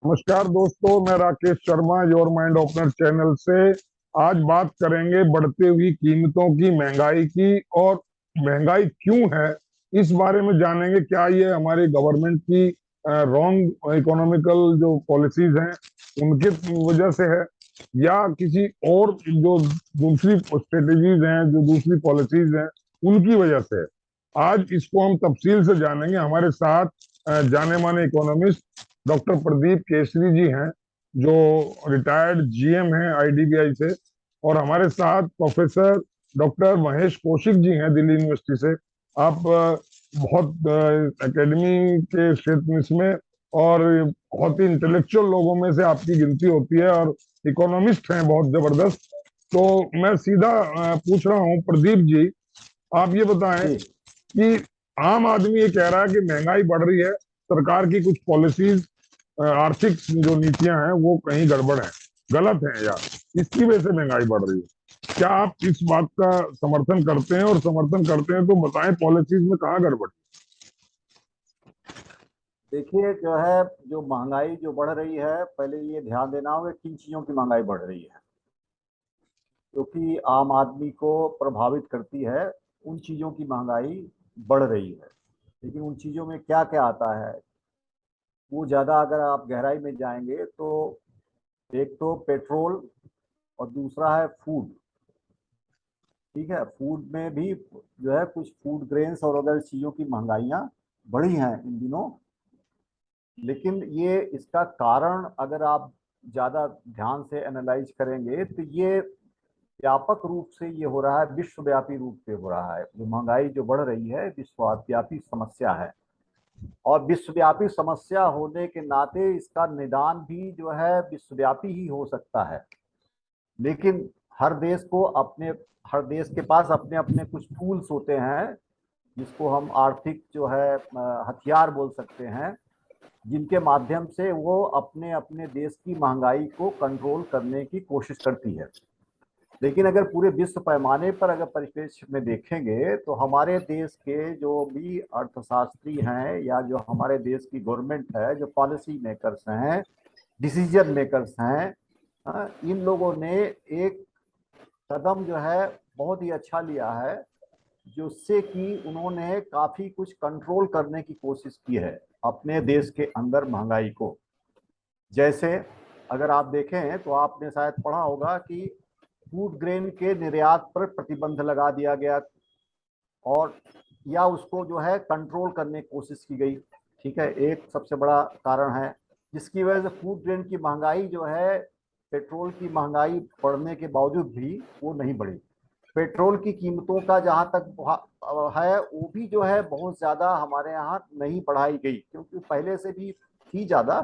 नमस्कार दोस्तों, मैं Rakesh Sharma your mind opener channel से। आज बात करेंगे बढ़ती हुई कीमतों की, महंगाई की, और महंगाई क्यों है इस बारे में जानेंगे। क्या ये हमारी गवर्नमेंट की रॉन्ग इकोनॉमिकल जो पॉलिसीज हैं उनके वजह से है, या किसी और जो दूसरी स्ट्रेटेजीज हैं, जो दूसरी पॉलिसीज हैं उनकी वजह से है। आज इसको हम तफसील से जानेंगे। हमारे साथ जाने माने इकोनॉमिस्ट डॉक्टर प्रदीप केसरी जी हैं, जो रिटायर्ड जीएम हैं आईडीबीआई से, और हमारे साथ प्रोफेसर डॉक्टर महेश कौशिक जी हैं दिल्ली यूनिवर्सिटी से। आप बहुत एकेडमी के क्षेत्र में इसमें, और बहुत ही इंटेलेक्चुअल लोगों में से आपकी गिनती होती है, और इकोनॉमिस्ट हैं बहुत जबरदस्त। तो मैं सीधा पूछ रहा हूँ प्रदीप जी, आप ये बताएं जी। कि आम आदमी ये कह रहा है कि महंगाई बढ़ रही है, सरकार की कुछ पॉलिसीज, आर्थिक जो नीतियां हैं वो कहीं गड़बड़ है, गलत है, या इसकी वजह से महंगाई बढ़ रही है। क्या आप इस बात का समर्थन करते हैं, और समर्थन करते हैं तो बताएं पॉलिसीज में कहाँ गड़बड़ देखिए, जो है जो महंगाई जो बढ़ रही है, पहले ये ध्यान देना होगा किन चीज़ों की महंगाई बढ़ रही है, क्योंकि आम आदमी को प्रभावित करती है। उन चीज़ों की महंगाई बढ़ रही है, लेकिन उन चीज़ों में क्या क्या आता है वो ज़्यादा अगर आप गहराई में जाएंगे तो एक तो पेट्रोल और दूसरा है फूड। ठीक है, फूड में भी जो है कुछ फूड ग्रेन्स और अदर चीज़ों की महंगाइयाँ बढ़ी हैं इन दिनों। लेकिन ये इसका कारण अगर आप ज़्यादा ध्यान से एनालाइज करेंगे तो ये व्यापक रूप से ये हो रहा है, विश्वव्यापी रूप से हो रहा है। जो महंगाई जो बढ़ रही है विश्वव्यापी समस्या है, और विश्वव्यापी समस्या होने के नाते इसका निदान भी जो है विश्वव्यापी ही हो सकता है। लेकिन हर देश के पास अपने अपने कुछ टूल्स होते हैं, जिसको हम आर्थिक जो है हथियार बोल सकते हैं, जिनके माध्यम से वो अपने अपने देश की महंगाई को कंट्रोल करने की कोशिश करती है। लेकिन अगर पूरे विश्व पैमाने पर अगर परिप्रेक्ष्य में देखेंगे तो हमारे देश के जो भी अर्थशास्त्री हैं या जो हमारे देश की गवर्नमेंट है, जो पॉलिसी मेकर्स हैं, डिसीजन मेकर्स हैं, इन लोगों ने एक कदम जो है बहुत ही अच्छा लिया है, जिससे कि उन्होंने काफी कुछ कंट्रोल करने की कोशिश की है अपने देश के अंदर महंगाई को। जैसे अगर आप देखें तो आपने शायद पढ़ा होगा कि फूड ग्रेन के निर्यात पर प्रतिबंध लगा दिया गया, और या उसको जो है कंट्रोल करने की कोशिश की गई। ठीक है, एक सबसे बड़ा कारण है जिसकी वजह से फूड ग्रेन की महंगाई जो है पेट्रोल की महंगाई बढ़ने के बावजूद भी वो नहीं बढ़ी। पेट्रोल की कीमतों का जहाँ तक है वो भी जो है बहुत ज़्यादा हमारे यहाँ नहीं बढ़ाई गई, क्योंकि पहले से भी थी ज़्यादा,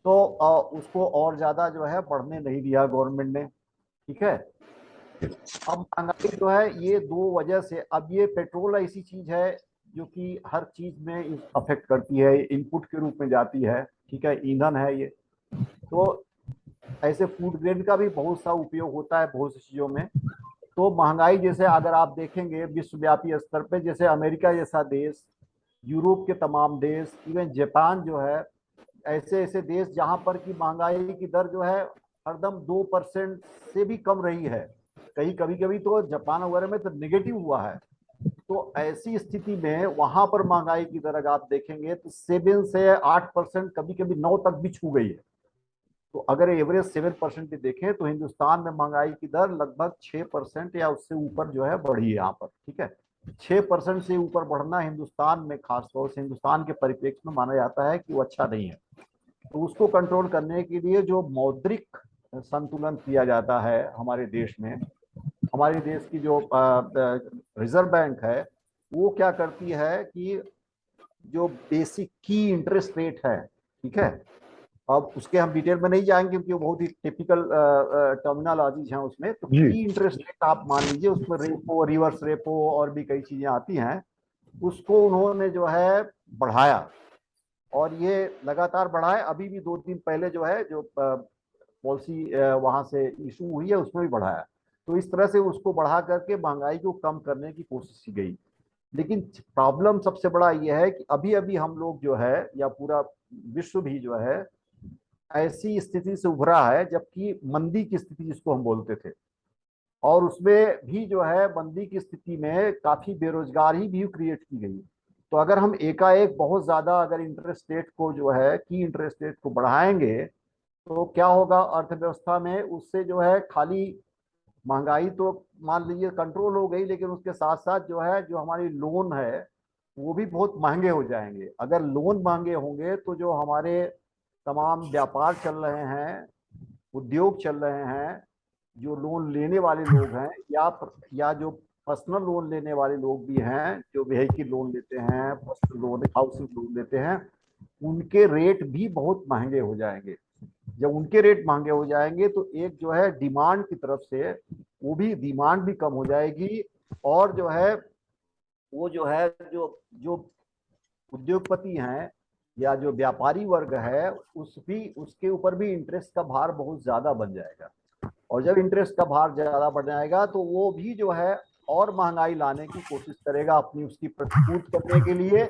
तो उसको और ज़्यादा जो है बढ़ने नहीं दिया गवर्नमेंट ने। ठीक है, अब महंगाई जो है ये दो वजह से, अब ये पेट्रोल ऐसी चीज है जो कि हर चीज में अफेक्ट करती है, इनपुट के रूप में जाती है। ठीक है, ईंधन है ये। तो ऐसे फूड ग्रेन का भी बहुत सा उपयोग होता है बहुत सी चीजों में। तो महंगाई जैसे अगर आप देखेंगे विश्वव्यापी स्तर पे, जैसे अमेरिका जैसा देश, यूरोप के तमाम देश, इवन जापान जो है, ऐसे ऐसे देश जहां पर की महंगाई की दर जो है हरदम 2% से भी कम रही है। कहीं कभी कभी तो जापान वगैरह में तो नेगेटिव हुआ है। तो ऐसी स्थिति में वहां पर महंगाई की दर अगर आप देखेंगे तो 7 से 8%, कभी कभी 9 तक भी छू गई है। तो अगर एवरेज 7% भी देखें तो हिंदुस्तान में महंगाई की दर लगभग 6% या उससे ऊपर जो है बढ़ी है यहाँ पर। ठीक है, 6% से ऊपर बढ़ना हिंदुस्तान में, खासतौर से हिंदुस्तान के परिप्रेक्ष्य में माना जाता है कि वो अच्छा नहीं है। तो उसको कंट्रोल करने के लिए जो मौद्रिक संतुलन किया जाता है हमारे देश में, हमारे देश की जो रिजर्व बैंक है वो क्या करती है कि जो बेसिक की इंटरेस्ट रेट है, ठीक है, अब उसके हम डिटेल में नहीं जाएंगे क्योंकि वो बहुत ही टिपिकल टर्मिनोलॉजीज हैं उसमें। तो जी। की इंटरेस्ट रेट आप मान लीजिए, उसमें रेपो, रिवर्स रेपो और भी कई चीजें आती हैं, उसको उन्होंने जो है बढ़ाया, और ये लगातार बढ़ा है। अभी भी 2 दिन पहले जो है जो पॉलिसी वहां से इशू हुई है उसमें भी बढ़ाया। तो इस तरह से उसको बढ़ा करके महंगाई को कम करने की कोशिश की गई। लेकिन प्रॉब्लम सबसे बड़ा यह है कि अभी अभी हम लोग जो है, या पूरा विश्व भी जो है, ऐसी स्थिति से उभरा है, जबकि मंदी की स्थिति जिसको हम बोलते थे, और उसमें भी जो है मंदी की स्थिति में काफी बेरोजगारी भी क्रिएट की गई। तो अगर हम एकाएक बहुत ज्यादा अगर इंटरेस्ट रेट को जो है की इंटरेस्ट रेट को बढ़ाएंगे, तो क्या होगा अर्थव्यवस्था में, उससे जो है खाली महंगाई तो मान लीजिए कंट्रोल हो गई, लेकिन उसके साथ साथ जो है जो हमारी लोन है वो भी बहुत महंगे हो जाएंगे। अगर लोन महंगे होंगे तो जो हमारे तमाम व्यापार चल रहे हैं, उद्योग चल रहे हैं, जो लोन लेने वाले लोग हैं या जो पर्सनल लोन लेने वाले लोग भी हैं, जो व्हीकल लोन लेते हैं, पर्सनल लोन, हाउसिंग लोन लेते हैं, उनके रेट भी बहुत महंगे हो जाएंगे। जब उनके रेट महंगे हो जाएंगे तो एक जो है डिमांड की तरफ से वो भी डिमांड भी कम हो जाएगी, और जो है वो जो है जो जो उद्योगपति हैं या जो व्यापारी वर्ग है उसके ऊपर भी इंटरेस्ट का भार बहुत ज्यादा बन जाएगा। और जब इंटरेस्ट का भार ज्यादा बढ़ जाएगा तो वो भी जो है और महंगाई लाने की कोशिश करेगा अपनी उसकी प्रतिपूर्ति करने के लिए,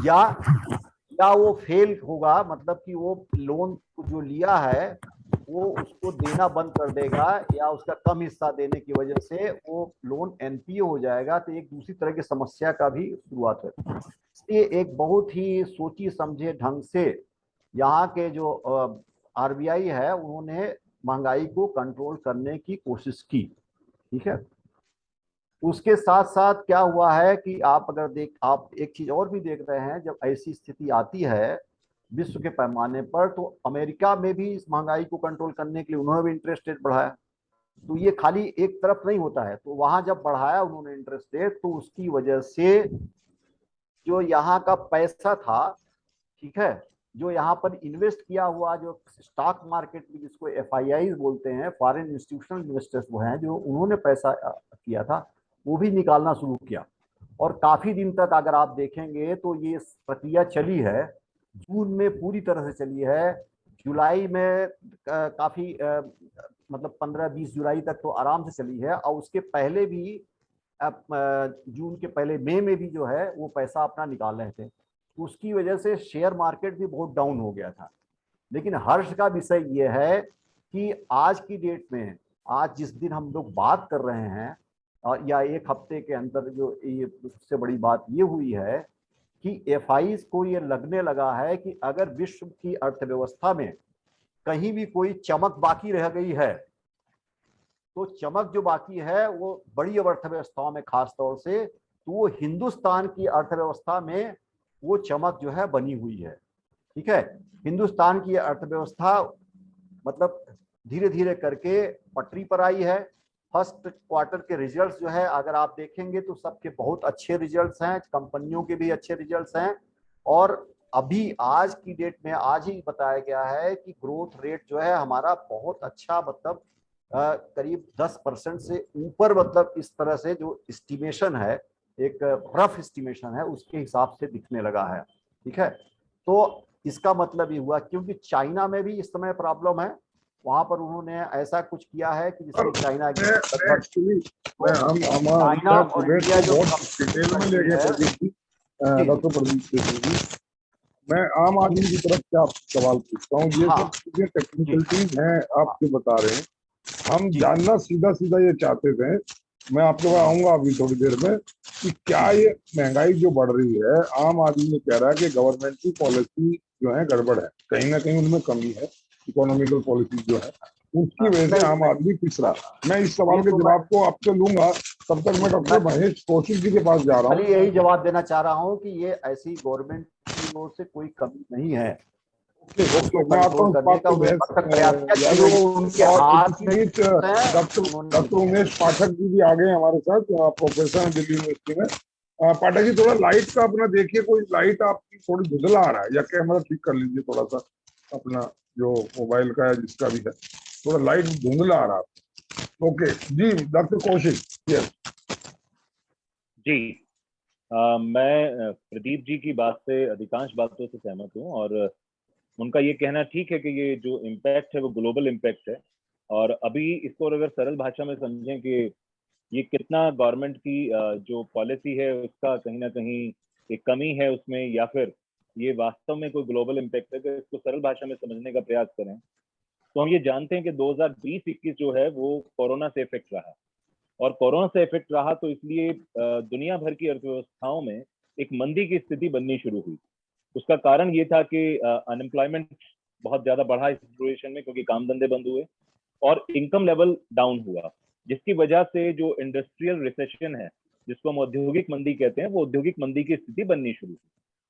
या वो फेल होगा, मतलब कि वो लोन जो लिया है वो उसको देना बंद कर देगा, या उसका कम हिस्सा देने की वजह से वो लोन एनपीए हो जाएगा। तो एक दूसरी तरह की समस्या का भी शुरुआत है। इसलिए एक बहुत ही सोची समझे ढंग से यहाँ के जो आरबीआई है उन्होंने महंगाई को कंट्रोल करने की कोशिश की। ठीक है, उसके साथ साथ क्या हुआ है कि आप एक चीज और भी देख रहे हैं, जब ऐसी स्थिति आती है विश्व के पैमाने पर, तो अमेरिका में भी इस महंगाई को कंट्रोल करने के लिए उन्होंने भी इंटरेस्ट रेट बढ़ाया। तो ये खाली एक तरफ नहीं होता है, तो वहां जब बढ़ाया उन्होंने इंटरेस्ट रेट, तो उसकी वजह से जो यहाँ का पैसा था, ठीक है, जो यहाँ पर इन्वेस्ट किया हुआ जो स्टॉक मार्केट में जिसको एफआईआई बोलते हैं, फॉरेन इंस्टीट्यूशनल इन्वेस्टर्स, वो हैं जो उन्होंने पैसा किया था, वो भी निकालना शुरू किया। और काफी दिन तक अगर आप देखेंगे तो ये प्रक्रिया चली है, जून में पूरी तरह से चली है, जुलाई में काफी मतलब 15-20 जुलाई तक तो आराम से चली है, और उसके पहले भी जून के पहले मई में भी जो है वो पैसा अपना निकाल रहे थे। उसकी वजह से शेयर मार्केट भी बहुत डाउन हो गया था। लेकिन हर्ष का विषय ये है कि आज की डेट में, आज जिस दिन हम लोग बात कर रहे हैं, या एक हफ्ते के अंदर जो ये सबसे बड़ी बात ये हुई है कि एफआई को ये लगने लगा है कि अगर विश्व की अर्थव्यवस्था में कहीं भी कोई चमक बाकी रह गई है, तो चमक जो बाकी है वो बड़ी अर्थव्यवस्थाओं में खास तौर से, तो वो हिंदुस्तान की अर्थव्यवस्था में वो चमक जो है बनी हुई है। ठीक है, हिंदुस्तान की अर्थव्यवस्था मतलब धीरे धीरे करके पटरी पर आई है। फर्स्ट क्वार्टर के रिजल्ट्स जो है अगर आप देखेंगे तो सबके बहुत अच्छे रिजल्ट्स हैं, कंपनियों के भी अच्छे रिजल्ट्स हैं, और अभी आज की डेट में आज ही बताया गया है कि ग्रोथ रेट जो है हमारा बहुत अच्छा, मतलब करीब 10% से ऊपर, मतलब इस तरह से जो एस्टिमेशन है, एक रफ एस्टिमेशन है, उसके हिसाब से दिखने लगा है। ठीक है, तो इसका मतलब ये हुआ क्योंकि चाइना में भी इस समय प्रॉब्लम है, वहां पर उन्होंने ऐसा कुछ किया है कि जिसमें चाइना चाइना और इंडिया जो डिटेल में ले गए है, प्रदीप जी, डॉक्टर प्रदीप जी, मैं आम आदमी की तरफ से आपसे सवाल पूछता हूँ। ये सब चीजें टेक्निकलिटीज हैं आप जो बता रहे हैं, हम जानना सीधा सीधा ये चाहते थे, मैं आपके पास आऊंगा अभी थोड़ी देर में, कि क्या ये महंगाई जो बढ़ रही है, आम आदमी ये कह रहा है कि गवर्नमेंट की पॉलिसी जो है गड़बड़ है, कहीं ना कहीं उनमें कमी है, इकोनॉमिकल पॉलिसी जो है उसकी वजह से आम आदमी पिस रहा। मैं इस सवाल के जवाब को आपसे लूंगा, तब तक मैं डॉक्टर महेश कौशिक जी के पास जा रहा हूँ। यही जवाब देना चाह रहा हूँ कि ये ऐसी गवर्नमेंट की ओर से कोई कमी नहीं है, डॉक्टर उमेश पाठक जी भी आ गए हमारे साथ, प्रोफेसर हैं दिल्ली यूनिवर्सिटी में। पाठक जी थोड़ा लाइट का अपना देखिए, कोई लाइट आपकी थोड़ी धुंधला आ रहा है, या कैमरा ठीक कर लीजिए थोड़ा सा अपना, जो मोबाइल का है जिसका भी है, थोड़ा लाइट धुंधला आ रहा है। ओके जी, डॉक्टर कौशिक। यस जी, मैं प्रदीप जी की बात से, अधिकांश बातों से सहमत हूँ, और उनका ये कहना ठीक है कि ये जो इम्पैक्ट है वो ग्लोबल इम्पैक्ट है। और अभी इसको अगर सरल भाषा में समझें कि ये कितना गवर्नमेंट की जो पॉलिसी है उसका कहीं ना कहीं एक कमी है उसमें, या फिर ये वास्तव में कोई ग्लोबल इम्पैक्ट है, कि इसको सरल भाषा में समझने का प्रयास करें तो हम ये जानते हैं कि 2020-21 जो है वो कोरोना से इफेक्ट रहा, और कोरोना से इफेक्ट रहा तो इसलिए दुनिया भर की अर्थव्यवस्थाओं में एक मंदी की स्थिति बननी शुरू हुई। उसका कारण ये था कि अनएम्प्लॉयमेंट बहुत ज्यादा बढ़ा इस सिचुएशन में, क्योंकि काम धंधे बंद हुए और इनकम लेवल डाउन हुआ, जिसकी वजह से जो इंडस्ट्रियल रिसेशन है, जिसको हम औद्योगिक मंदी कहते हैं, वो औद्योगिक मंदी की स्थिति बननी शुरू हुई।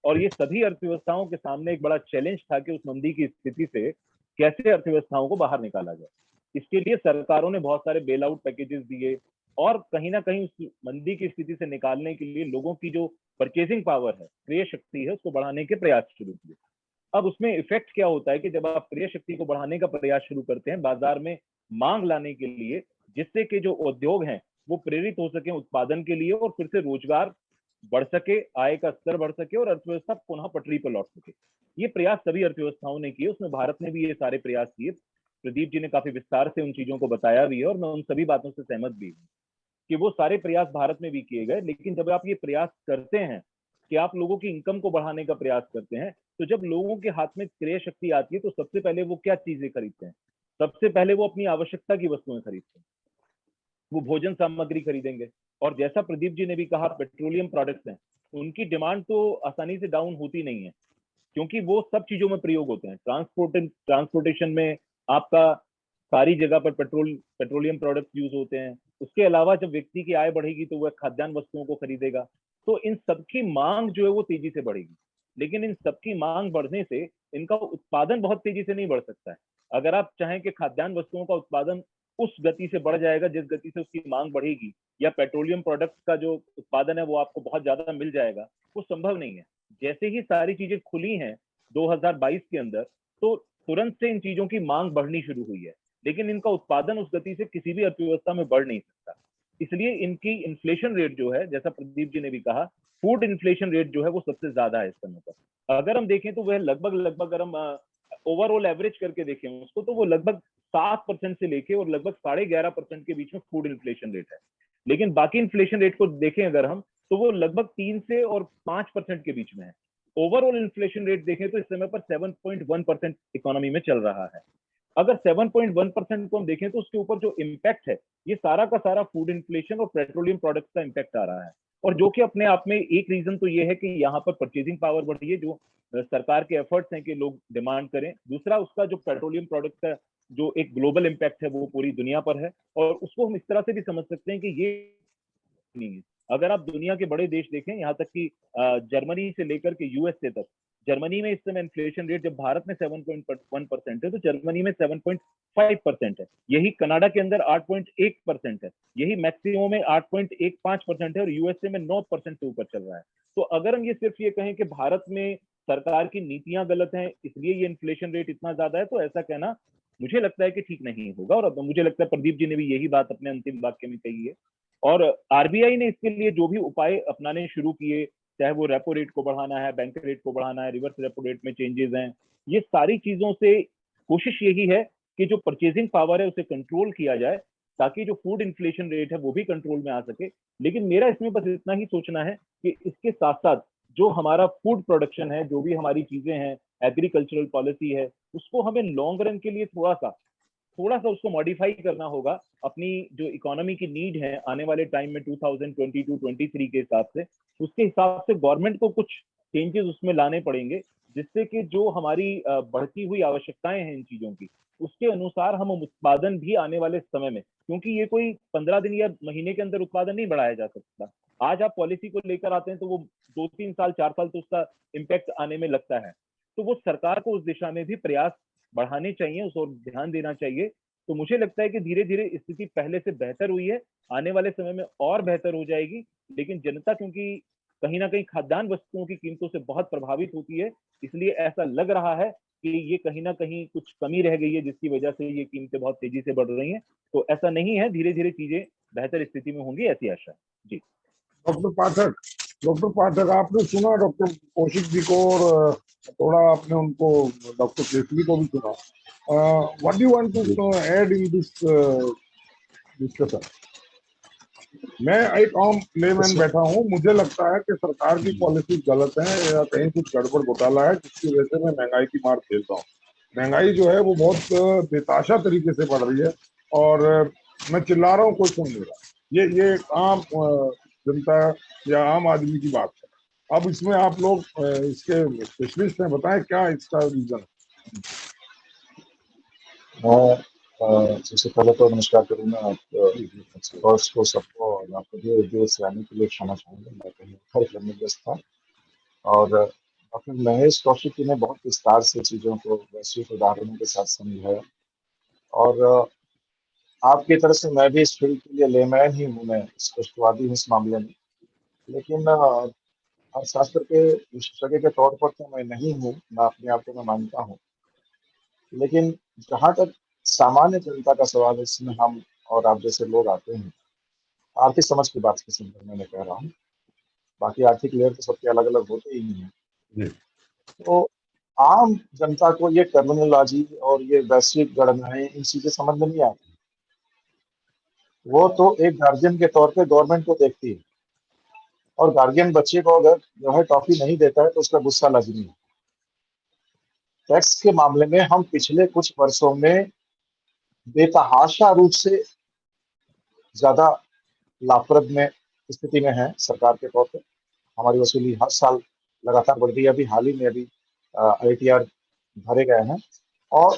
और ये सभी अर्थव्यवस्थाओं के सामने एक बड़ा चैलेंज था कि उस मंदी की स्थिति से कैसे अर्थव्यवस्थाओं को बाहर निकाला जाए। इसके लिए सरकारों ने बहुत सारे बेल आउट पैकेजेस दिए, और कहीं ना कहीं उस मंदी की स्थिति से निकालने के लिए लोगों की जो परचेजिंग पावर है, क्रय शक्ति है, उसको बढ़ाने के प्रयास शुरू किए। अब उसमें इफेक्ट क्या होता है कि जब आप क्रय शक्ति को बढ़ाने का प्रयास शुरू करते हैं बाजार में मांग लाने के लिए, जिससे कि जो उद्योग हैं वो प्रेरित हो सके उत्पादन के लिए, और फिर से रोजगार बढ़ सके, आय का स्तर बढ़ सके और अर्थव्यवस्था पुनः पटरी पर लौट सके। ये प्रयास सभी अर्थव्यवस्थाओं ने किए, उसमें भारत ने भी ये सारे प्रयास किए। प्रदीप जी ने काफी विस्तार से उन चीजों को बताया भी है, और मैं उन सभी बातों से सहमत भी हूँ कि वो सारे प्रयास भारत में भी किए गए। लेकिन जब आप ये प्रयास करते हैं कि आप लोगों की इनकम को बढ़ाने का प्रयास करते हैं, तो जब लोगों के हाथ में क्रय शक्ति आती है तो सबसे पहले वो क्या चीजें खरीदते हैं? सबसे पहले वो अपनी आवश्यकता की वस्तुएं खरीदते हैं, वो भोजन सामग्री खरीदेंगे। और जैसा प्रदीप जी ने भी कहा, पेट्रोलियम प्रोडक्ट्स हैं, उनकी डिमांड तो आसानी से डाउन होती नहीं है, क्योंकि वो सब चीजों में प्रयोग होते हैं। ट्रांसपोर्टेशन में आपका सारी जगह पर पेट्रोलियम प्रोडक्ट्स यूज होते हैं। उसके अलावा जब व्यक्ति की आय बढ़ेगी तो वह खाद्यान्न वस्तुओं को खरीदेगा, तो इन सबकी मांग जो है वो तेजी से बढ़ेगी। लेकिन इन सबकी मांग बढ़ने से इनका उत्पादन बहुत तेजी से नहीं बढ़ सकता है। अगर आप चाहें कि खाद्यान्न वस्तुओं का उत्पादन उस गति से बढ़ जाएगा जिस गति से उसकी मांग बढ़ेगी, या पेट्रोलियम प्रोडक्ट्स का जो उत्पादन है वो आपको बहुत ज्यादा मिल जाएगा, वो संभव नहीं है। जैसे ही सारी चीजें खुली हैं 2022 के अंदर, तो तुरंत से इन चीजों की मांग बढ़नी शुरू हुई है, लेकिन इनका उत्पादन उस गति से किसी भी अर्थव्यवस्था में बढ़ नहीं सकता। इसलिए इनकी इन्फ्लेशन रेट जो है, जैसा प्रदीप जी ने भी कहा, फूड इन्फ्लेशन रेट जो है वो सबसे ज्यादा है इस समय पर। अगर हम देखें तो वह लगभग अगर हम ओवरऑल एवरेज करके देखें उसको, तो वो लगभग 7% से लेके और लगभग 11.5% के बीच में फूड इन्फ्लेशन रेट है। लेकिन बाकी इन्फ्लेशन रेट को देखें अगर हम, तो वो लगभग 3 से और 5% के बीच में है। ओवरऑल इन्फ्लेशन रेट देखें तो इस समय पर 7.1% इकोनॉमी में चल रहा है। अगर 7.1% को हम देखें तो उसके ऊपर जो इम्पैक्ट है, ये सारा का सारा फूड इन्फ्लेशन और पेट्रोलियम प्रोडक्ट्स का इम्पैक्ट आ रहा है। और जो कि अपने आप में एक रीजन तो ये है कि यहाँ पर परचेजिंग पावर बढ़ी है, जो सरकार के एफर्ट्स हैं कि लोग डिमांड करें। दूसरा, उसका जो पेट्रोलियम प्रोडक्ट का जो एक ग्लोबल इम्पैक्ट है वो पूरी दुनिया पर है, और उसको हम इस तरह से भी समझ सकते हैं कि ये नहीं है। अगर आप दुनिया के बड़े देश देखें, यहाँ तक कि जर्मनी से लेकर के यूएसए तक, जर्मनी में इस समय इन्फ्लेशन रेट जब भारत में 7.1% है तो जर्मनी में 7.5% है। यही कनाडा के अंदर 8.1% है। यही मैक्सिमो में 8.15% है, और यूएसए में 9% से ऊपर चल रहा है। तो अगर हम ये सिर्फ ये कहें कि भारत में सरकार की नीतियां गलत हैं इसलिए ये इन्फ्लेशन रेट इतना ज्यादा है, तो ऐसा कहना मुझे लगता है कि ठीक नहीं होगा। और मुझे लगता है प्रदीप जी ने भी यही बात अपने अंतिम वाक्य में कही है। और आरबीआई ने इसके लिए जो भी उपाय अपनाने शुरू किए, चाहे वो रेपो रेट को बढ़ाना है, बैंक रेट को बढ़ाना है, रिवर्स रेपो रेट में चेंजेस हैं, ये सारी चीजों से कोशिश यही है कि जो परचेजिंग पावर है उसे कंट्रोल किया जाए, ताकि जो फूड इन्फ्लेशन रेट है वो भी कंट्रोल में आ सके। लेकिन मेरा इसमें बस इतना ही सोचना है कि इसके साथ साथ जो हमारा फूड प्रोडक्शन है, जो भी हमारी चीजें हैं, एग्रीकल्चरल पॉलिसी है, उसको हमें लॉन्ग रन के लिए थोड़ा सा उसको मॉडिफाई करना होगा। अपनी जो इकोनॉमी की नीड है आने वाले टाइम में 2022-23 के हिसाब से, उसके हिसाब से गवर्नमेंट को कुछ चेंजेस उसमें लाने पड़ेंगे, जिससे कि जो हमारी बढ़ती हुई आवश्यकताएं हैं इन चीजों की, उसके अनुसार हम उत्पादन भी आने वाले समय में, क्योंकि ये कोई 15 दिन या महीने के अंदर उत्पादन नहीं बढ़ाया जा सकता। आज आप पॉलिसी को लेकर आते हैं तो वो 2-3 साल 4 साल तो उसका इम्पैक्ट आने में लगता है। तो वो सरकार को उस दिशा में भी प्रयास बढ़ाने चाहिए, उस ओर ध्यान देना चाहिए। तो मुझे लगता है कि धीरे धीरे स्थिति पहले से बेहतर हुई है, आने वाले समय में और बेहतर हो जाएगी। लेकिन जनता क्योंकि कहीं ना कहीं खाद्यान्न वस्तुओं की कीमतों से बहुत प्रभावित होती है, इसलिए ऐसा लग रहा है कि ये कहीं ना कहीं कुछ कमी रह गई है, जिसकी वजह से ये कीमतें बहुत तेजी से बढ़ रही हैं। तो ऐसा नहीं है, धीरे धीरे चीजें बेहतर स्थिति में होंगी, ऐसी आशा है जी। डॉक्टर पाठक, आपने सुना डॉक्टर कौशिक जी को, और थोड़ा आपने उनको डॉक्टर केसरी को भी सुना। What do you want to add in this discussion? मैं एक आम लेमैन बैठा हूँ, मुझे लगता है कि सरकार की पॉलिसी गलत है या कहीं कुछ गड़बड़ घोटाला है, जिसकी वजह से मैं महंगाई की मार झेल रहा हूँ। महंगाई जो है वो बहुत बेताशा तरीके से बढ़ रही है और मैं चिल्ला रहा हूँ, कोई सुन नहीं रहा। ये एक आम जनता या आम आदमी की बात है। अब इसमें आप लोग इसके स्पेशलिस्ट हैं, बताएं क्या इसका रीजन है। मैं सबसे पहले तो नमस्कार करूँगा आप एक्सपर्ट्स को, सबको, और आपको भी उद्योग से आने के लिए क्षमा चाहूँगा। मैं कहीं घर करने व्यस्त था और डॉक्टर महेश कौशिक जी ने बहुत विस्तार से चीज़ों को वैश्विक उदाहरणों के साथ समझाया और आपकी तरह से मैं भी इस फील्ड के लिए लेमैन ही हूँ, मैं स्पष्टवादी हूँ इस मामले में। लेकिन अर्थशास्त्र के विशेषज्ञ के तौर पर तो मैं नहीं हूँ, मैं अपने आप को मैं मानता हूँ। लेकिन जहाँ तक सामान्य जनता का सवाल है, इसमें हम और आप जैसे लोग आते हैं, आर्थिक समझ की बात के संदर्भ में मैं कह रहा हूँ। बाकी आर्थिक लेयर तो सबके अलग अलग होते ही हैं। जी। तो आम जनता को ये टर्मिनोलॉजी और ये वैश्विक गणनाएं, इन चीजें समझ में नहीं आती। वो तो एक गार्जियन के तौर पे गवर्नमेंट को देखती है और गार्जियन बच्चे को अगर जो है टॉफी नहीं देता है तो उसका गुस्सा लाजमी है। टैक्स के मामले में हम पिछले कुछ वर्षों में बेतहाशा रूप से ज्यादा लाभप्रद में स्थिति में है सरकार के तौर पे। हमारी वसूली हर साल लगातार बढ़ रही है। अभी हाल ही में अभी ITR भरे गए हैं और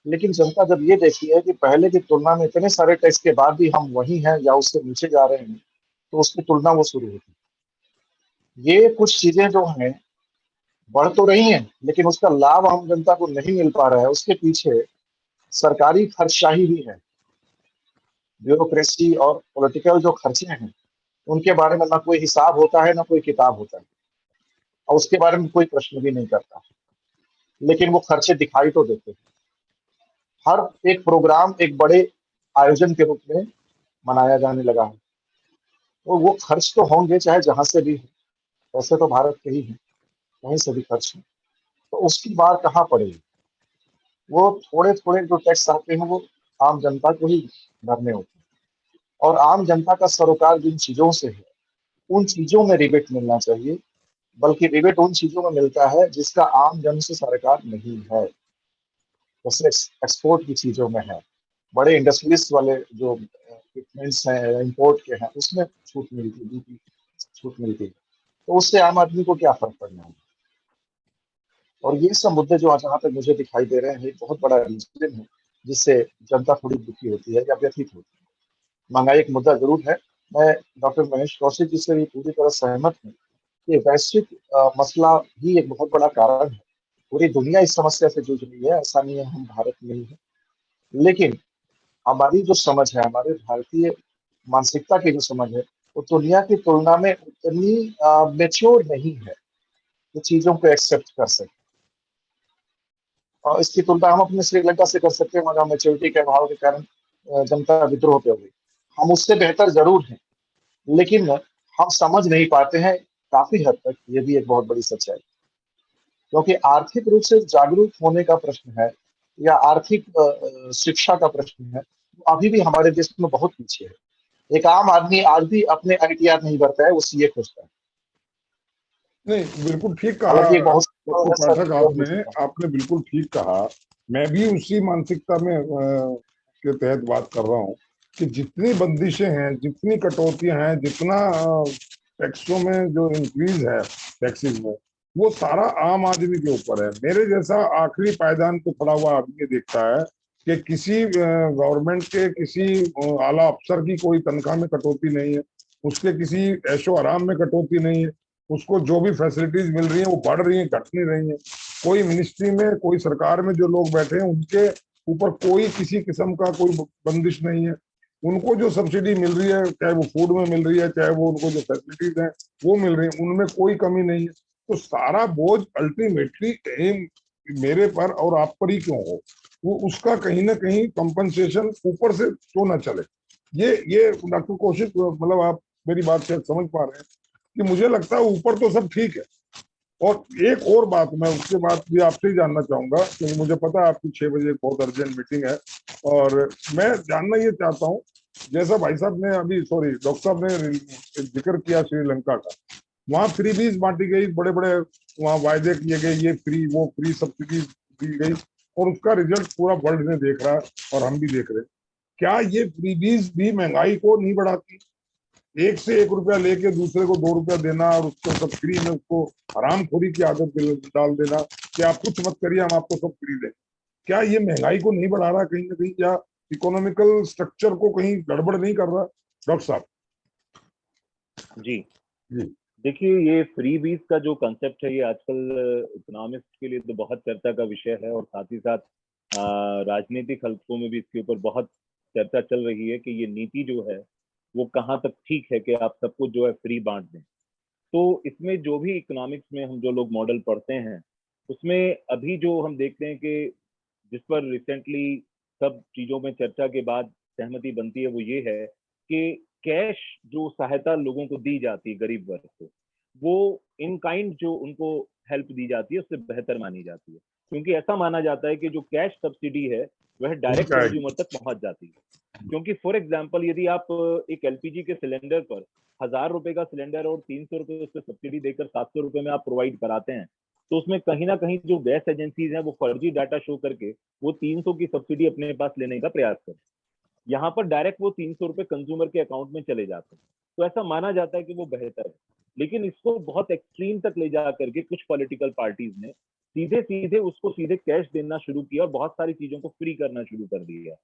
लेकिन जनता जब ये देखती है कि पहले की तुलना में इतने सारे टैक्स के बाद भी हम वही हैं या उससे नीचे जा रहे हैं, तो उसकी तुलना वो शुरू होती है। ये कुछ चीजें जो हैं बढ़ तो रही हैं, लेकिन उसका लाभ हम जनता को नहीं मिल पा रहा है। उसके पीछे सरकारी खर्चशाही भी है। ब्यूरोक्रेसी और पॉलिटिकल जो खर्चे हैं, उनके बारे में ना कोई हिसाब होता है, ना कोई किताब होता है और उसके बारे में कोई प्रश्न भी नहीं करता। लेकिन वो खर्चे दिखाई तो देते हैं। हर एक प्रोग्राम एक बड़े आयोजन के रूप में मनाया जाने लगा है। तो वो खर्च तो होंगे चाहे जहां से भी हो, पैसे तो भारत के ही हैं, वहीं से भी खर्च है। तो उसकी बात कहाँ पड़ेगी? वो थोड़े थोड़े जो टैक्स आते हैं वो आम जनता को ही भरने होते हैं और आम जनता का सरोकार जिन चीजों से है, उन चीजों में रिबेट मिलना चाहिए। बल्कि रिबेट उन चीजों में मिलता है जिसका आम जन से सरोकार नहीं है, जैसे एक्सपोर्ट की चीजों में है। बड़े इंडस्ट्रीज वाले जो इक्विपमेंट्स हैं, इंपोर्ट के हैं, उसमें छूट मिलती है, ड्यूटी छूट मिलती है। तो उससे आम आदमी को क्या फर्क पड़ना है? और ये सब मुद्दे जो जहाँ तक मुझे दिखाई दे रहे हैं, एक बहुत बड़ा रीजन है जिससे जनता थोड़ी दुखी होती है या व्यथित होती है। महंगाई एक मुद्दा जरूर है। मैं डॉक्टर महेश कौशिक जी से भी पूरी तरह सहमत हूँ कि वैश्विक मसला भी एक बहुत बड़ा कारण है। पूरी दुनिया इस समस्या से जूझ रही है, ऐसा नहीं है हम भारत में ही है। लेकिन हमारी जो समझ है, हमारे भारतीय मानसिकता की जो समझ है, वो दुनिया की तुलना में उतनी मेच्योर नहीं है जो चीजों को एक्सेप्ट कर सके। और इसकी तुलना हम अपने श्रीलंका से कर सकते हैं, मगर मेच्योरिटी के अभाव के कारण जनता विद्रोह पे हो गई। हम उससे बेहतर जरूर हैं, लेकिन हम समझ नहीं पाते हैं काफी हद तक। ये भी एक बहुत बड़ी सच्चाई, क्योंकि आर्थिक रूप से जागरूक होने का प्रश्न है या आर्थिक शिक्षा का प्रश्न है, अभी भी हमारे देश में बहुत पीछे है। एक आम आदमी आज भी अपने ITR नहीं भरता है, वो CA खोजता है। नहीं, बिल्कुल ठीक कहा हालांकि एक बहुत डॉक्टर ऐसा पाठक, हो चुका है। आपने बिल्कुल ठीक कहा। मैं भी उसी मानसिकता में के तहत बात कर रहा हूँ कि जितनी बंदिशें हैं, जितनी कटौतियां हैं, जितना टैक्सों में जो इंक्रीज है टैक्सेस में, वो सारा आम आदमी के ऊपर है। मेरे जैसा आखिरी पायदान पे खड़ा हुआ आदमी ये देखता है कि किसी गवर्नमेंट के किसी आला अफसर की कोई तनख्वाह में कटौती नहीं है, उसके किसी ऐशो आराम में कटौती नहीं है, उसको जो भी फैसिलिटीज मिल रही हैं वो बढ़ रही हैं, घट नहीं रही हैं। कोई मिनिस्ट्री में, कोई सरकार में जो लोग बैठे हैं, उनके ऊपर कोई किसी किस्म का कोई बंदिश नहीं है। उनको जो सब्सिडी मिल रही है, चाहे वो फूड में मिल रही है, चाहे वो उनको जो फैसिलिटीज हैं वो मिल रही है, उनमें कोई कमी नहीं है। तो सारा बोझ अल्टीमेटली मेरे पर और आप पर ही क्यों हो? वो उसका कहीं ना कहीं कंपनसेशन ऊपर से क्यों ना चले? ये डॉक्टर कौशिक, मतलब आप मेरी बात शायद समझ पा रहे हैं कि मुझे लगता है ऊपर तो सब ठीक है। और एक और बात मैं उसके बाद भी आपसे ही जानना चाहूंगा, क्योंकि मुझे पता है आपकी 6 बजे एक बहुत अर्जेंट मीटिंग है, और मैं जानना ये चाहता हूँ जैसा भाई साहब ने अभी, सॉरी डॉक्टर साहब ने जिक्र किया श्रीलंका का, वहां फ्रीबीज बांटी गई, बड़े बड़े वहां वायदे किए गए, ये फ्री वो फ्री, सब्सिडी दी गई, और उसका रिजल्ट पूरा वर्ल्ड ने देख रहा है और हम भी देख रहे हैं। क्या ये फ्रीबीज भी महंगाई को नहीं बढ़ाती? एक से 1 रुपया लेके दूसरे को 2 रुपया देना और उसको सब फ्री में, उसको हरामखोरी की आदत डाल देना कि आप कुछ मत करिए, हम आपको सब फ्री दें। क्या ये महंगाई को नहीं बढ़ा रहा कहीं ना कहीं, या इकोनॉमिकल स्ट्रक्चर को कहीं गड़बड़ नहीं कर रहा डॉक्टर साहब? जी जी देखिए, ये फ्री बीज का जो कंसेप्ट है, ये आजकल इकोनॉमिक्स के लिए तो बहुत चर्चा का विषय है, और साथ ही साथ राजनीतिक हलकों में भी इसके ऊपर बहुत चर्चा चल रही है कि ये नीति जो है वो कहाँ तक ठीक है कि आप सबको जो है फ्री बांट दें। तो इसमें जो भी इकोनॉमिक्स में हम जो लोग मॉडल पढ़ते हैं, उसमें अभी जो हम देखते हैं कि जिस पर रिसेंटली सब चीजों में चर्चा के बाद सहमति बनती है, वो ये है कि कैश जो सहायता लोगों को दी जाती है, गरीब वर्ग को, वो इन काइंड जो उनको हेल्प दी जाती है उससे बेहतर मानी जाती है, क्योंकि ऐसा माना जाता है कि जो कैश सब्सिडी है वह डायरेक्ट कंज्यूमर तक पहुंच जाती है। क्योंकि फॉर एग्जाम्पल, यदि आप एक एलपीजी के सिलेंडर पर 1000 रुपए का सिलेंडर और 300 रुपए उस पर सब्सिडी देकर 700 रुपए में आप प्रोवाइड कराते हैं, तो उसमें कहीं ना कहीं जो गैस एजेंसीज हैं वो फर्जी डाटा शो करके वो 300 की सब्सिडी अपने पास लेने का प्रयास करते हैं। यहाँ पर डायरेक्ट वो 300 रुपए कंज्यूमर के अकाउंट में चले जाते हैं, तो ऐसा माना जाता है कि वो बेहतर है। लेकिन इसको बहुत एक्सट्रीम तक ले जा करके कुछ पॉलिटिकल पार्टीज ने सीधे सीधे उसको सीधे कैश देना शुरू किया और बहुत सारी चीजों को फ्री करना शुरू कर दिया।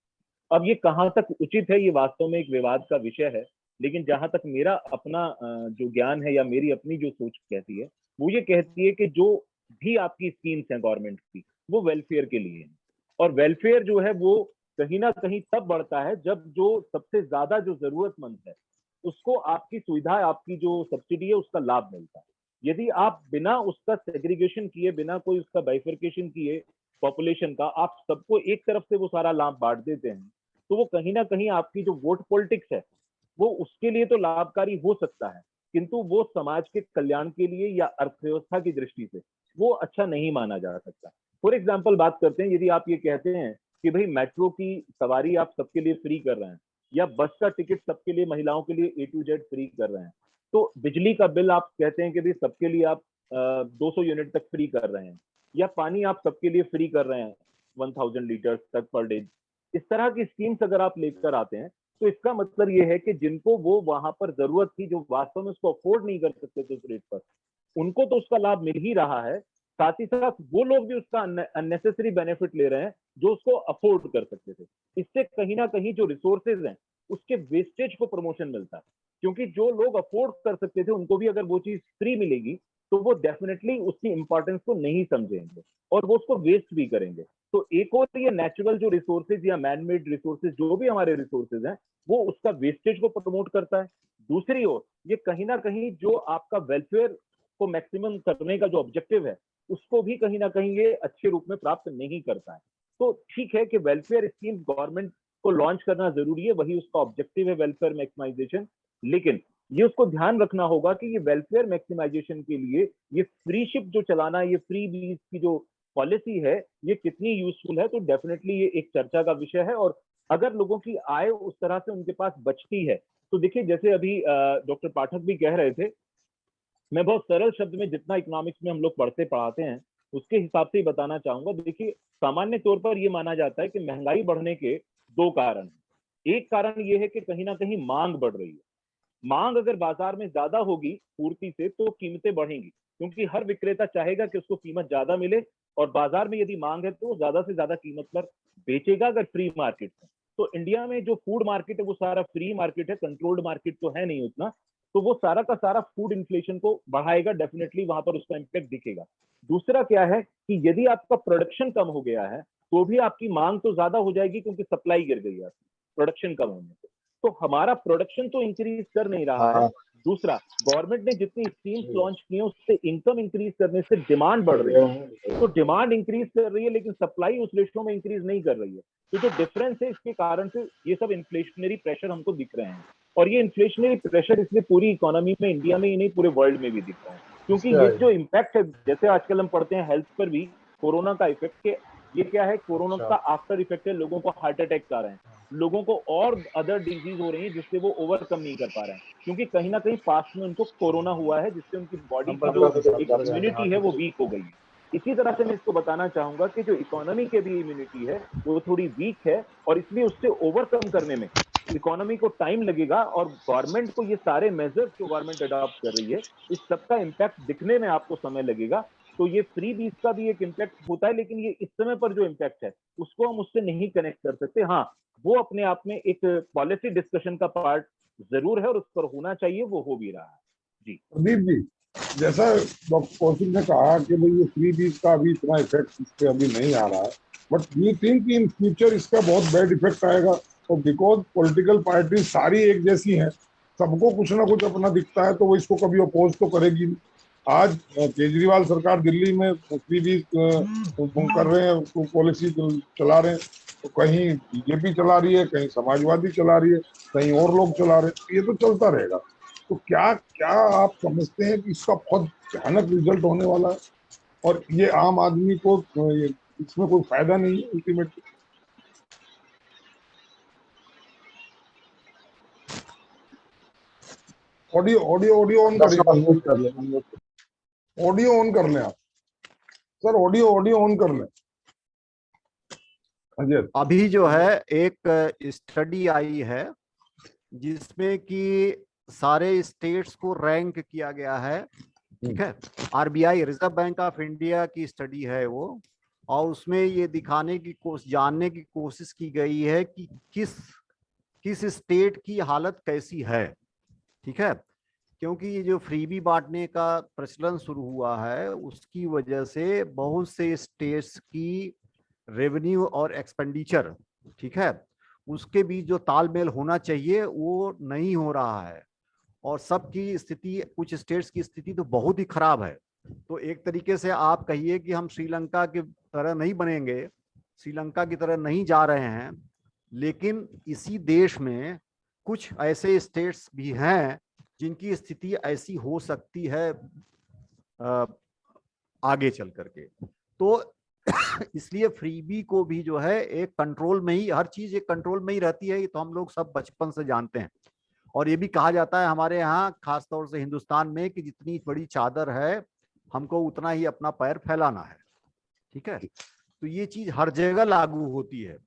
अब ये कहाँ तक उचित है, ये वास्तव में एक विवाद का विषय है। लेकिन जहां तक मेरा अपना जो ज्ञान है या मेरी अपनी जो सोच कहती है, वो ये कहती है कि जो भी आपकी स्कीम्स हैं गवर्नमेंट की, वो वेलफेयर के लिए है। और वेलफेयर जो है वो कहीं ना कहीं तब बढ़ता है जब जो सबसे ज्यादा जो जरूरतमंद है उसको आपकी सुविधा, आपकी जो सब्सिडी है उसका लाभ मिलता है। यदि आप बिना उसका सेग्रीगेशन किए, बिना कोई उसका बाइफर्केशन किए पॉपुलेशन का, आप सबको एक तरफ से वो सारा लाभ बांट देते हैं, तो वो कहीं ना कहीं आपकी जो वोट पॉलिटिक्स है वो उसके लिए तो लाभकारी हो सकता है, किंतु वो समाज के कल्याण के लिए या अर्थव्यवस्था की दृष्टि से वो अच्छा नहीं माना जा सकता। फॉर एग्जाम्पल बात करते हैं, यदि आप ये कहते हैं कि भाई मेट्रो की सवारी आप सबके लिए फ्री कर रहे हैं, या बस का टिकट सबके लिए, महिलाओं के लिए A to Z फ्री कर रहे हैं, तो बिजली का बिल आप कहते हैं कि भाई सबके लिए आप 200 यूनिट तक फ्री कर रहे हैं, या पानी आप सबके लिए फ्री कर रहे हैं 1000 लीटर तक पर डे, इस तरह की स्कीम्स अगर आप लेकर आते हैं, तो इसका मतलब ये है कि जिनको वो वहां पर जरूरत थी, जो वास्तव में उसको अफोर्ड नहीं कर सकते थे उस रेट पर, उनको तो उसका लाभ मिल ही रहा है। साथ ही साथ वो लोग भी उसका अननेसेसरी बेनिफिट ले रहे हैं जो उसको अफोर्ड कर सकते थे। इससे कहीं ना कहीं जो रिसोर्सेज हैं उसके वेस्टेज को प्रमोशन मिलता है, क्योंकि जो लोग अफोर्ड कर सकते थे उनको भी अगर वो चीज फ्री मिलेगी तो वो डेफिनेटली उसकी इंपॉर्टेंस को नहीं समझेंगे और वो उसको वेस्ट भी करेंगे। तो एक और ये नेचुरल जो रिसोर्सेज या मैन मेड रिसोर्सेज, जो भी हमारे रिसोर्सेज हैं, वो उसका वेस्टेज को प्रमोट करता है। दूसरी ओर ये कहीं ना कहीं जो आपका वेलफेयर को मैक्सिमम करने का जो ऑब्जेक्टिव है उसको भी कहीं ना कहीं ये अच्छे रूप में प्राप्त नहीं करता है। तो ठीक है कि वेलफेयर स्कीम गवर्नमेंट को लॉन्च करना जरूरी है, वही उसका ऑब्जेक्टिव है, वेलफेयर मैक्सिमाइजेशन। लेकिन ये उसको ध्यान रखना होगा कि ये वेलफेयर मैक्सिमाइजेशन के लिए ये फ्री शिप जो चलाना, ये फ्री बीज की जो पॉलिसी है, ये कितनी यूजफुल है, तो डेफिनेटली ये एक चर्चा का विषय है। और अगर लोगों की आय उस तरह से उनके पास बचती है, तो देखिए जैसे अभी डॉक्टर पाठक भी कह रहे थे, मैं बहुत सरल शब्द में जितना इकोनॉमिक्स में हम लोग पढ़ते पढ़ाते हैं उसके हिसाब से ही बताना चाहूंगा। देखिए, सामान्य तौर पर यह माना जाता है कि महंगाई बढ़ने के दो कारण हैं। एक कारण यह है कि कहीं ना कहीं मांग बढ़ रही है। मांग अगर बाजार में ज्यादा होगी पूर्ति से तो कीमतें बढ़ेंगी, क्योंकि हर विक्रेता चाहेगा कि उसको कीमत ज्यादा मिले, और बाजार में यदि मांग है तो वो ज्यादा से ज्यादा कीमत पर बेचेगा अगर फ्री मार्केट है। तो इंडिया में जो फूड मार्केट है वो सारा फ्री मार्केट है, कंट्रोल्ड मार्केट तो है नहीं उतना, तो वो सारा का सारा फूड इन्फ्लेशन को बढ़ाएगा, डेफिनेटली वहां पर उसका इम्पैक्ट दिखेगा। दूसरा क्या है कि यदि आपका प्रोडक्शन कम हो गया है तो भी आपकी मांग तो ज्यादा हो जाएगी, क्योंकि सप्लाई गिर गई है प्रोडक्शन कम होने से। तो हमारा प्रोडक्शन तो इंक्रीज कर नहीं रहा है। दूसरा, गवर्नमेंट ने जितनी स्कीम्स लॉन्च की है उससे इनकम इंक्रीज करने से डिमांड बढ़ रही है, तो डिमांड इंक्रीज कर रही है लेकिन सप्लाई उस रेशियो में इंक्रीज नहीं कर रही है। तो जो डिफरेंस है इसके कारण से ये सब इन्फ्लेशनरी प्रेशर हमको दिख रहे हैं, और ये इन्फ्लेशनरी प्रेशर इसलिए पूरी इकोनॉमी में, इंडिया में ही नहीं पूरे वर्ल्ड में भी दिख रहा है, क्योंकि ये जो इम्पैक्ट है, जैसे आजकल हम पढ़ते हैं हेल्थ पर भी कोरोना का इफेक्ट, के ये क्या है, कोरोना का आफ्टर इफेक्ट है, लोगों को हार्ट अटैक आ रहे हैं। लोगों को और अदर डिजीज हो रही है जिससे वो ओवरकम नहीं कर पा रहे हैं, क्योंकि कहीं ना कहीं पास्ट में उनको कोरोना हुआ है जिससे उनकी बॉडी की जो इम्यूनिटी है वो वीक हो गई है। इसी तरह से मैं इसको बताना चाहूंगा कि जो इकोनॉमी के भी इम्यूनिटी है वो थोड़ी वीक है, और इसलिए उससे ओवरकम करने में इकोनॉमी को टाइम लगेगा, और गवर्नमेंट को ये सारे मेजर्स जो गवर्नमेंट अडॉप्ट कर रही है इस सबका इम्पैक्ट दिखने में आपको समय लगेगा। तो ये फ्री बीज का भी एक इम्पैक्ट होता है, लेकिन ये इस समय पर जो इम्पैक्ट है उसको हम उससे नहीं कनेक्ट कर सकते। हाँ, वो अपने आप में एक पॉलिसी डिस्कशन का पार्ट जरूर है और उस पर होना चाहिए, वो हो भी रहा है। जी प्रदीप जी, जैसा डॉक्टर कौशिक ने कहा कि भाई ये फ्री बीज का अभी इतना इफेक्ट इस पे अभी नहीं आ रहा है, but you think in future इसका बहुत बैड इफेक्ट आएगा? तो बिकॉज पॉलिटिकल पार्टी सारी एक जैसी हैं, सबको कुछ ना कुछ अपना दिखता है, तो वो इसको कभी अपोज तो करेगी नहीं। आज केजरीवाल सरकार दिल्ली में फ्री बीज कर रहे हैं, पॉलिसी चला रहे हैं, तो कहीं बीजेपी चला रही है, कहीं समाजवादी चला रही है, कहीं और लोग चला रहे हैं, ये तो चलता रहेगा। तो क्या क्या आप समझते हैं कि इसका बहुत भयानक रिजल्ट होने वाला है, और ये आम आदमी को इसमें कोई फायदा नहीं है ultimately? Audio audio audio on करिए, ऑडियो ऑन कर लें आप सर, ऑडियो ऑडियो ऑन कर लें। अजय, अभी जो है एक स्टडी आई है जिसमें कि सारे स्टेट्स को रैंक किया गया है, ठीक है। RBI, reserve bank of India की स्टडी है वो, और उसमें ये दिखाने की जानने की कोशिश की गई है कि किस किस स्टेट की हालत कैसी है, ठीक है। क्योंकि ये जो फ्रीबी बांटने का प्रचलन शुरू हुआ है उसकी वजह से बहुत से स्टेट्स की रेवेन्यू और एक्सपेंडिचर, ठीक है, उसके बीच जो तालमेल होना चाहिए वो नहीं हो रहा है, और सबकी स्थिति, कुछ स्टेट्स की स्थिति तो बहुत ही खराब है। तो एक तरीके से आप कहिए कि हम श्रीलंका की तरह नहीं बनेंगे, श्रीलंका की तरह नहीं जा रहे हैं, लेकिन इसी देश में कुछ ऐसे स्टेट्स भी हैं जिनकी स्थिति ऐसी हो सकती है आगे चल करके। तो इसलिए फ्रीबी को भी जो है एक कंट्रोल में ही, हर चीज एक कंट्रोल में ही रहती है, ये तो हम लोग सब बचपन से जानते हैं। और ये भी कहा जाता है हमारे यहाँ खासतौर से हिंदुस्तान में कि जितनी बड़ी चादर है हमको उतना ही अपना पैर फैलाना है, ठीक है। तो ये चीज हर जगह लागू होती है,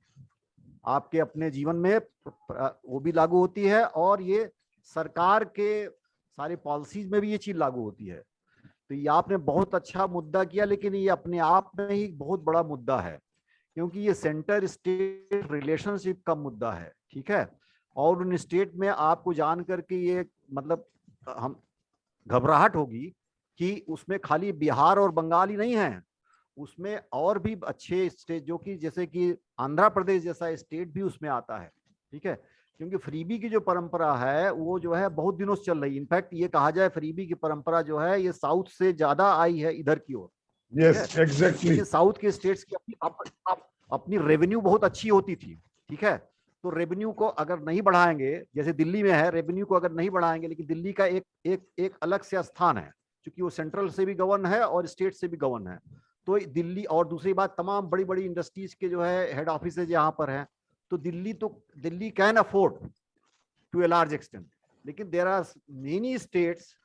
आपके अपने जीवन में वो भी लागू होती है, और ये सरकार के सारे पॉलिसीज में भी ये चीज लागू होती है। तो ये आपने बहुत अच्छा मुद्दा किया, लेकिन ये अपने आप में ही बहुत बड़ा मुद्दा है, क्योंकि ये सेंटर स्टेट रिलेशनशिप का मुद्दा है, ठीक है। और उन स्टेट में आपको जान करके ये मतलब हम घबराहट होगी कि उसमें खाली बिहार और बंगाल ही नहीं है, उसमें और भी अच्छे स्टेट, जो कि जैसे कि आंध्र प्रदेश जैसा स्टेट भी उसमें आता है, ठीक है। क्योंकि फ्रीबी की जो परंपरा है वो जो है बहुत दिनों से चल रही है। इनफैक्ट ये कहा जाए फ्रीबी की परंपरा जो है ये साउथ से ज्यादा आई है इधर की ओर, यस एग्जैक्टली। लेकिन साउथ के स्टेट्स की अपनी रेवेन्यू बहुत अच्छी होती थी, ठीक है। तो रेवेन्यू को अगर नहीं बढ़ाएंगे, जैसे दिल्ली में है, रेवेन्यू को अगर नहीं बढ़ाएंगे, लेकिन दिल्ली का एक एक एक अलग से स्थान है, क्योंकि वो सेंट्रल से भी गवर्न है और स्टेट से भी गवर्न है। तो दिल्ली, और दूसरी बात तमाम बड़ी बड़ी इंडस्ट्रीज के जो है हेड ऑफिस यहाँ पर है, तो Delhi can afford to a large extent, लेकिन there are many states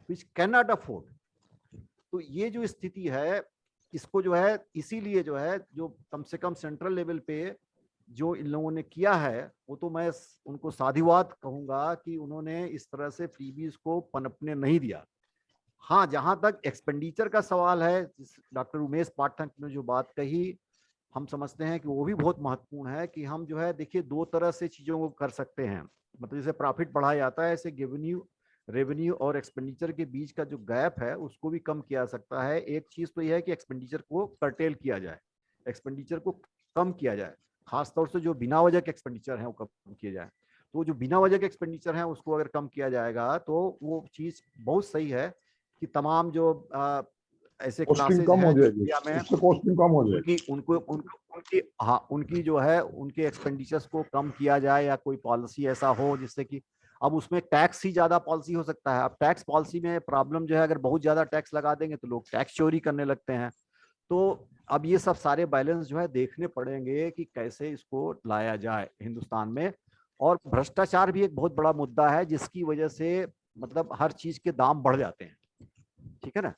which can not afford. तो ये जो स्थिति है इसको जो है, इसीलिए जो है, जो कम से कम सेंट्रल लेवल पे जो इन लोगों ने किया है वो तो मैं उनको साधुवाद कहूंगा कि उन्होंने इस तरह से फ्रीबीज को पनपने नहीं दिया। हाँ, जहां तक एक्सपेंडिचर का सवाल है, डॉक्टर उमेश पाठक ने जो बात कही, हम समझते हैं कि वो भी बहुत महत्वपूर्ण है कि हम जो है देखिए दो तरह से चीजों को कर सकते हैं। मतलब जैसे प्रॉफिट बढ़ाया जाता है, ऐसे रेवेन्यू और एक्सपेंडिचर के बीच का जो गैप है उसको भी कम किया जा सकता है। एक चीज तो यह है कि एक्सपेंडिचर को कर्टेल किया जाए, एक्सपेंडिचर को कम किया जाए, खासतौर से जो बिना वजह के एक्सपेंडिचर है वो कम किया जाए। तो जो बिना वजह के एक्सपेंडिचर है उसको अगर कम किया जाएगा तो वो चीज बहुत सही है कि तमाम जो ऐसे क्लासेज हैं जो इंडिया में, कॉस्टिंग कम हो जाएगी, उनकी जो है उनके एक्सपेंडिचर्स को कम किया जाए, या कोई पॉलिसी ऐसा हो जिससे कि, अब उसमें टैक्स ही ज्यादा पॉलिसी हो सकता है। अब टैक्स पॉलिसी में प्रॉब्लम जो है, अगर बहुत ज्यादा टैक्स लगा देंगे तो लोग टैक्स चोरी करने लगते हैं। तो अब ये सब सारे बैलेंस जो है देखने पड़ेंगे कि कैसे इसको लाया जाए हिंदुस्तान में। और भ्रष्टाचार भी एक बहुत बड़ा मुद्दा है, जिसकी वजह से मतलब हर चीज के दाम बढ़ जाते हैं, ठीक है ना।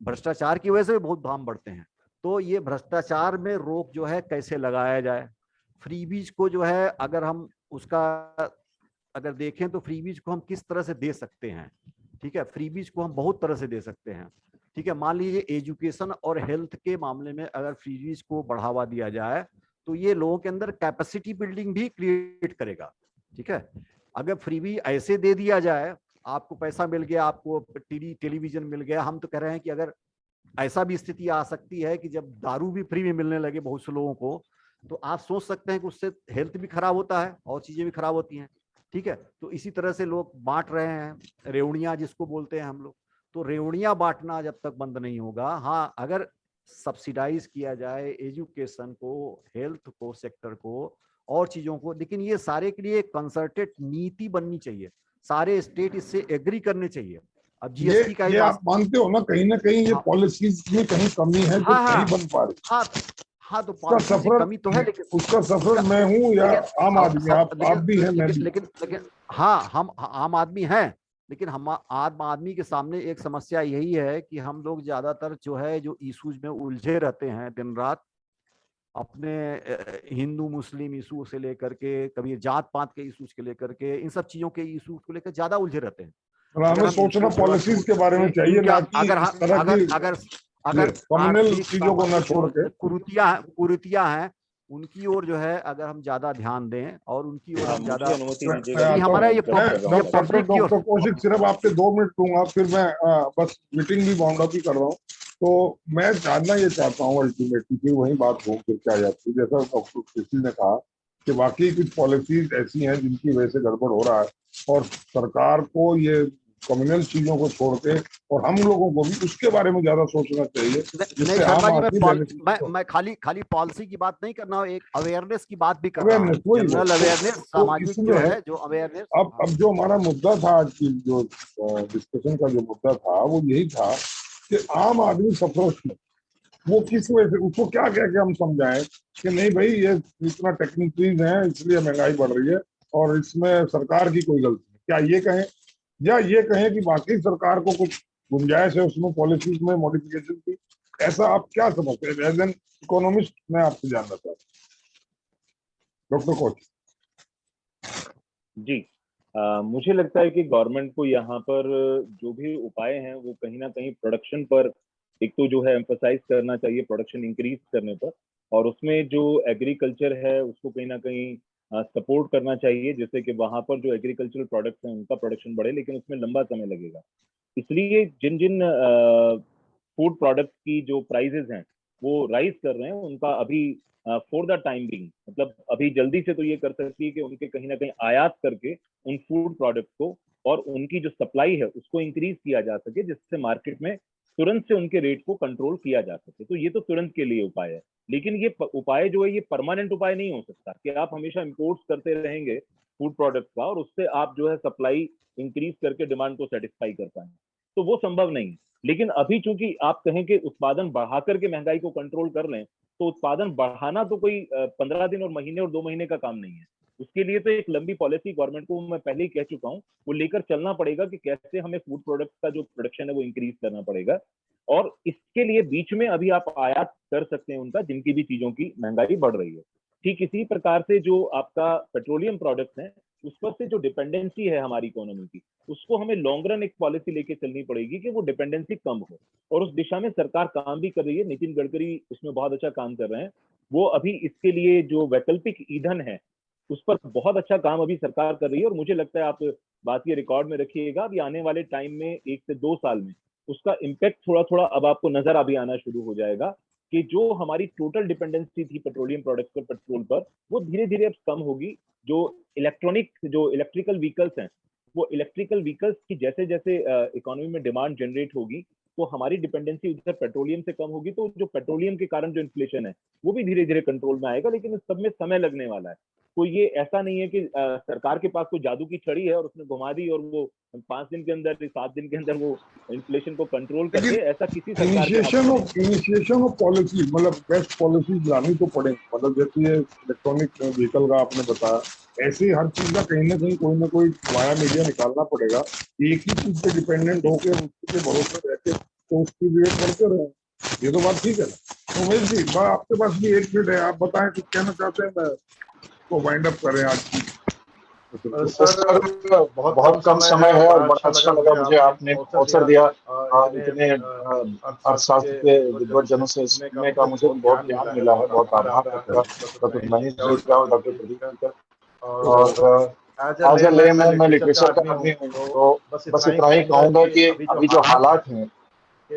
भ्रष्टाचार की वजह से भी बहुत दाम बढ़ते हैं। तो ये भ्रष्टाचार में रोक जो है कैसे लगाया जाए। फ्रीबीज को जो है अगर हम उसका अगर देखें तो फ्रीबीज को हम किस तरह से दे सकते हैं, ठीक है। फ्रीबीज को हम बहुत तरह से दे सकते हैं, ठीक है। मान लीजिए एजुकेशन और हेल्थ के मामले में अगर फ्रीबीज को बढ़ावा दिया जाए तो ये लोगों के अंदर कैपेसिटी बिल्डिंग भी क्रिएट करेगा, ठीक है। अगर फ्रीबी ऐसे दे दिया जाए, आपको पैसा मिल गया, आपको टेलीविजन मिल गया, हम तो कह रहे हैं कि अगर ऐसा भी स्थिति आ सकती है कि जब दारू भी फ्री में मिलने लगे बहुत से लोगों को, तो आप सोच सकते हैं कि उससे हेल्थ भी खराब होता है और चीजें भी खराब होती हैं, ठीक है। तो इसी तरह से लोग बांट रहे हैं रेवड़ियां जिसको बोलते हैं हम लोग। तो रेवड़ियां बांटना जब तक बंद नहीं होगा, हाँ अगर सब्सिडाइज किया जाए एजुकेशन को, हेल्थ को, सेक्टर को और चीजों को, लेकिन ये सारे के लिए कंसर्टेड नीति बननी चाहिए, सारे स्टेट इससे एग्री करने चाहिए। अब जीएसटी का ही ये आप बात, मानते हो ना कहीं ये हाँ पॉलिसीज में कहीं कमी है जो हाँ नहीं हाँ बन पा रही। हाँ हाँ, तो उसका पॉलिसी की सफर कमी तो है, लेकिन उसका सफर उसका मैं हूँ या लेकिन आम आदमी, आप भी हैं, मैं भी। लेकिन हाँ, हम आम आदमी हैं, लेकिन हम आम आदमी के सामने एक समस्या यही है कि हम लोग ज्यादातर जो है जो इश्यूज में उलझे रहते हैं दिन रात, अपने हिंदू मुस्लिम इशू से लेकर के, कभी जात पात के इशूज के लेकर के, इन सब चीजों के इशूज को लेकर ज्यादा उलझे रहते हैं। और अगर हमें हम सोचना इनको थोड़ा पॉलिसीज छोड़ के बारे में करके चाहिए, इनका, ना कि अगर इस हम तरह अगर की अगर ये अगर कम्युनल आर्थिक चीजों को ना सामाजिक छोड़ जो के। कुरीतियां हैं उनकी ओर जो है अगर हम ज्यादा ध्यान दें और उनकी ओर हम मुझे ज्यादा, अनुमति मैं दीजिएगा, क्योंकि आता हमारा हूँ। मैं ये मैं जज कर रहा हूँ ये पहले। डॉक्टर पब्लिक की ओर, डॉक्टर कौशिक सिर्फ आपके 2 मिनट दूंगा, फिर मैं बस मीटिंग भी बाउंड अप ही कर रहा हूँ। तो मैं जानना ये चाहता हूँ अल्टीमेटली, फिर वही बात घूम फिर के आ जाती है, जैसा डॉक्टर किसी ने कहा कि वाकई कुछ पॉलिसीज ऐसी हैं जिनकी वजह से गड़बड़ हो रहा है, और सरकार को ये कम्युनल चीजों को छोड़ के और हम लोगों को भी उसके बारे में ज्यादा सोचना चाहिए, नहीं जिससे शर्मा आम जी, आदमी बेनिफिट हो। मैं खाली खाली पॉलिसी की बात नहीं कर रहा हूँ, एक अवेयरनेस की बात भी कर रहा अवेयरनेस हूँ, वही हो जनरल अवेयरनेस, तो सामाजिक जो इसमें है जो अवेयरनेस। अब जो हमारा मुद्दा था आज की जो डिस्कशन का जो मुद्दा था वो यही था कि आम आदमी सफर वो किस वजह से, उसको क्या कह के हम समझाएं कि नहीं भाई ये इतना टेक्निकलीज है इसलिए महंगाई बढ़ रही है और इसमें सरकार की कोई गलती नहीं, क्या ये कहें? या ये कहें कि बाकी सरकार को कुछ गुंजाइश है उसमें पॉलिसीज में मॉडिफिकेशन की? ऐसा आप क्या समझते हैं एज एन इकोनॉमिस्ट? मैं आपसे जानना चाहता हूँ डॉक्टर कोच। जी, मुझे लगता है कि गवर्नमेंट को यहाँ पर जो भी उपाय हैं वो कहीं ना कहीं प्रोडक्शन पर, एक तो जो है एम्फसाइज करना चाहिए प्रोडक्शन इंक्रीज करने पर, और उसमें जो एग्रीकल्चर है उसको कहीं ना कहीं सपोर्ट करना चाहिए, जिससे कि वहां पर जो एग्रीकल्चरल प्रोडक्ट्स हैं उनका प्रोडक्शन बढ़े, लेकिन उसमें लंबा समय लगेगा। इसलिए जिन जिन फूड प्रोडक्ट की जो प्राइसेस हैं वो राइज कर रहे हैं, उनका अभी फॉर द टाइम बिंग, मतलब अभी जल्दी से तो ये कर सकती है कि उनके कहीं ना कहीं आयात करके उन फूड प्रोडक्ट को और उनकी जो सप्लाई है उसको इंक्रीज किया जा सके, जिससे मार्केट में तुरंत से उनके रेट को कंट्रोल किया जा सके। तो ये तो तुरंत के लिए उपाय है, लेकिन ये उपाय जो है ये परमानेंट उपाय नहीं हो सकता कि आप हमेशा इम्पोर्ट करते रहेंगे फूड प्रोडक्ट का और उससे आप जो है सप्लाई इंक्रीज करके डिमांड को सेटिस्फाई कर पाए, तो वो संभव नहीं है। लेकिन अभी चूंकि आप कहें कि उत्पादन बढ़ा करके महंगाई को कंट्रोल कर लें, तो उत्पादन बढ़ाना तो कोई 15 दिन और महीने और 2 महीने का काम नहीं है। उसके लिए तो एक लंबी पॉलिसी गवर्नमेंट को, मैं पहले ही कह चुका हूँ, वो लेकर चलना पड़ेगा कि कैसे हमें फूड प्रोडक्ट्स का जो प्रोडक्शन है वो इंक्रीज करना पड़ेगा। और इसके लिए बीच में अभी आप आयात कर सकते हैं उनका, जिनकी भी चीजों की महंगाई बढ़ रही है। ठीक इसी प्रकार से जो आपका पेट्रोलियम प्रोडक्ट्स हैं उस पर से जो डिपेंडेंसी है हमारी इकोनॉमी की, उसको हमें लॉन्ग रन एक पॉलिसी लेके चलनी पड़ेगी कि वो डिपेंडेंसी कम हो, और उस दिशा में सरकार काम भी कर रही है। नितिन गडकरी उसमें बहुत अच्छा काम कर रहे हैं। वो अभी इसके लिए जो वैकल्पिक ईंधन है उस पर बहुत अच्छा काम अभी सरकार कर रही है, और मुझे लगता है, आप बात ये रिकॉर्ड में रखिएगा, अभी आने वाले टाइम में 1 से 2 साल में उसका इम्पैक्ट थोड़ा थोड़ा अब आपको नजर अभी आना शुरू हो जाएगा कि जो हमारी टोटल डिपेंडेंसी थी पेट्रोलियम प्रोडक्ट्स पर, पेट्रोल पर, वो धीरे धीरे अब कम होगी। जो इलेक्ट्रिकल व्हीकल्स हैं वो इलेक्ट्रिकल व्हीकल्स की जैसे जैसे इकोनॉमी में डिमांड जनरेट होगी तो हमारी डिपेंडेंसी उधर पेट्रोलियम से कम होगी, तो जो पेट्रोलियम के कारण जो इन्फ्लेशन है वो भी धीरे धीरे कंट्रोल में आएगा, लेकिन इस सब में समय लगने वाला है। तो ये ऐसा नहीं है कि सरकार के पास कोई जादू की छड़ी है और उसने घुमा दी और वो 5 दिन के अंदर 7 दिन के अंदर वो इन्फ्लेशन को कंट्रोल कर दे, ऐसा किसी सरकार के हाथ में नहीं। इनिशिएशन ऑफ पॉलिसी, मतलब बेस्ट पॉलिसी लानी तो पड़ेगी। मतलब जैसे ये इलेक्ट्रॉनिक व्हीकल का आपने बताया, ऐसे हर चीज का कहीं ना कहीं कोई ना कोई वाया मीडिया निकालना पड़ेगा। एक ही चीज पे डिपेंडेंट होकर उसके भरोसे रहते तो उसकी वेट करते रहे, ये तो बात ठीक है ना। तो उमेश जी, आपके पास भी 1 मिनट है, आप बताएं कुछ कहना चाहते हैं, मैं तो वाइंड अप करें आज की। सर बहुत कम समय है और बड़ा अच्छा लगा मुझे आपने अवसर दिया इतने अर्थशास्त्र के विद्वज्जनों से सुनने का। मुझे भी बहुत ज्ञान मिला है, बहुत आभार आपका डॉक्टर मनीष जी का और डॉक्टर प्रदीप जी का। और एज ए लेमैन मैं लिटरेचर का आदमी हूँ, तो बस इतना ही कहूँगा कि अभी जो हालात हैं कि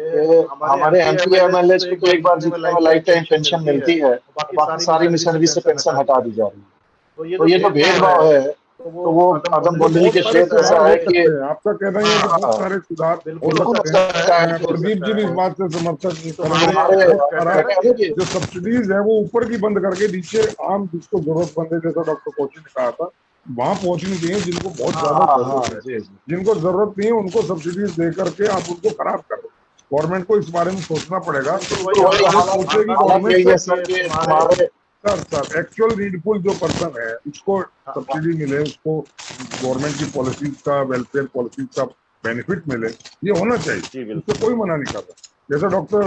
हमारे MP MLAs को तो एक बार जीतने में लाइफ टाइम पेंशन मिलती है, बाकी सारी मिशनरी से पेंशन हटा दी जा रही है। तो ये जो भेदभाव है तो वो अदम बुंदली के क्षेत्र ऐसा है कि आपका कहना है कि बहुत सारे सुधार हो बिल्कुल सकते हैं। प्रदीप जी भी इस बात से समर्थन करेंगे। जो सब्सिडीज है वो ऊपर की बंद करके नीचे आम जिसको जरूरतमंद है, जैसा डॉक्टर कोची ने कहा था, वहां पहुंचनी चाहिए जिनको बहुत ज्यादा जरूरत है। जिनको जरूरत नहीं है उनको सब्सिडीज दे करके आप उनको खराब कर दो। गवर्नमेंट को इस बारे में सोचना पड़ेगा। सोचेगी गवर्नमेंट सर एक्चुअल नीडफुल जो पर्सन है उसको सब्सिडी मिले, उसको गवर्नमेंट की पॉलिसीज का, वेलफेयर पॉलिसीज का बेनिफिट मिले, ये होना चाहिए, इससे कोई मना नहीं कर रहा। जैसा डॉक्टर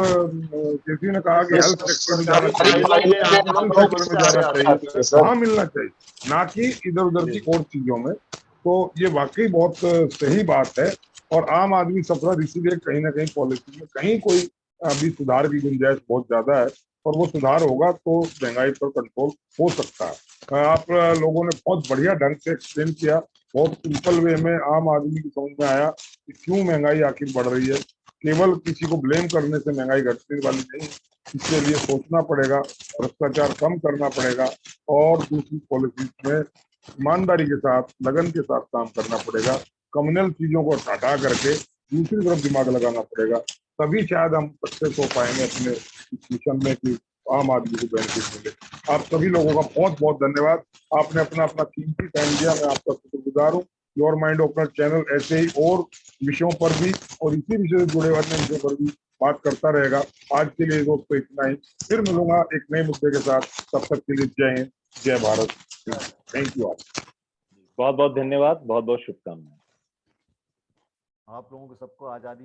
केसी ने कहा कि हेल्थ सेक्टर में जाना चाहिए, सेक्टर में जाना चाहिए, वहां मिलना चाहिए, ना कि इधर उधर की और चीजों में। तो ये वाकई बहुत सही बात है और आम आदमी सफर इसीलिए कहीं ना कहीं पॉलिसी में कहीं कोई अभी सुधार की गुंजाइश बहुत ज्यादा है और वो सुधार होगा तो महंगाई पर कंट्रोल हो सकता है। आप लोगों ने बहुत बढ़िया ढंग से एक्सप्लेन किया, बहुत सिंपल वे में आम आदमी की समझ में आया कि क्यों महंगाई आखिर बढ़ रही है। केवल किसी को ब्लेम करने से महंगाई घटने वाली नहीं, इसके लिए सोचना पड़ेगा, भ्रष्टाचार कम करना पड़ेगा और दूसरी पॉलिसीज में ईमानदारी के साथ, लगन के साथ काम करना पड़ेगा। कम्युनल चीजों को हटा करके दूसरी तरफ दिमाग लगाना पड़ेगा, तभी शायद हम सक्सेस हो पाएंगे अपने इस मिशन में कि आम आदमी को बेनिफिट मिले। आप सभी लोगों का बहुत बहुत धन्यवाद, आपने अपना अपना कीमती टाइम दिया, मैं आपका शुक्रगुजार हूँ। योर माइंड ओपनर चैनल ऐसे ही और विषयों पर भी और इसी विषय से जुड़े अन्य विषयों पर भी बात करता रहेगा। आज के लिए दोस्तों इतना ही, फिर मिलूंगा एक नए मुद्दे के साथ। तब तक के लिए जय हिंद, जय भारत, थैंक यू। बहुत बहुत धन्यवाद, बहुत बहुत शुभकामनाएं। आप लोगों को सबको आजादी